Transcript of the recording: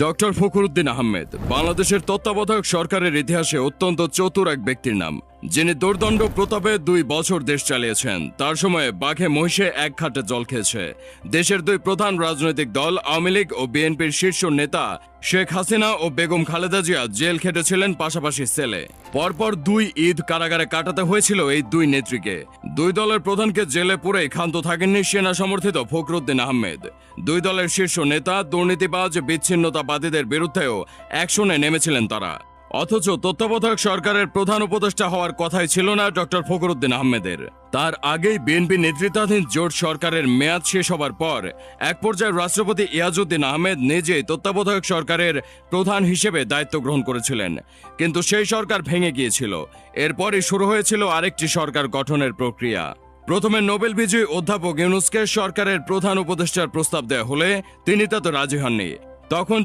Doctor Fakhruddin Ahmed বাংলাদেশের তত্ত্বাবধায়ক সরকারের ইতিহাসে অত্যন্ত চতুর এক ব্যক্তির নাম, যিনি দুর্দণ্ড প্রতাপে 2 বছর দেশ চালিয়েছেন। তার সময়ে বাঘে মহিষে এক খাটে জল খেয়েছে। দেশের 2 প্রধান রাজনৈতিক দল আওয়ামী লীগ ও বিএনপির শীর্ষ নেতা শেখ হাসিনা ও বেগম খালেদা জিয়া জেল খেটেছিলেন পাশাপাশি সেলে। পরপর 2 ঈদ কারাগারে কাটাতে হয়েছিল এই 2 নেত্রীকে। 2 দলের প্রধানকে জেলে পুরেই ক্ষান্ত থাকেননি সেনা সমর্থিত ফখরুদ্দিন আহমেদ। 2 দলের শীর্ষ নেতা দুর্নীতিবাজ বিচ্ছিন্নতাবাদীদের বিরুদ্ধেও অ্যাকশনে নেমেছিলেন তারা। অথচ তত্ত্বাবধায়ক সরকারের প্রধান উপদেষ্টা হওয়ার কথাই ছিল না ডক্টর ফখরুদ্দিন আহমেদের। তার আগেই বিএনপি নেতৃত্বাধীন জোট সরকারের মেয়াদ শেষ হবার পর এক পর্যায়ে রাষ্ট্রপতি ইয়াজউদ্দিন আহমেদ নিজেই তত্ত্বাবধায়ক সরকারের প্রধান হিসেবে দায়িত্ব গ্রহণ করেছিলেন। কিন্তু সেই সরকার ভেঙে গিয়েছিল। এরপরই শুরু হয়েছিল আরেকটি সরকার গঠনের প্রক্রিয়া। প্রথমে নোবেল বিজয়ী অধ্যাপক ইউনূসকে সরকারের প্রধান উপদেষ্টার প্রস্তাব দেয়া হলে তিনি তাতে রাজি হননি। তখন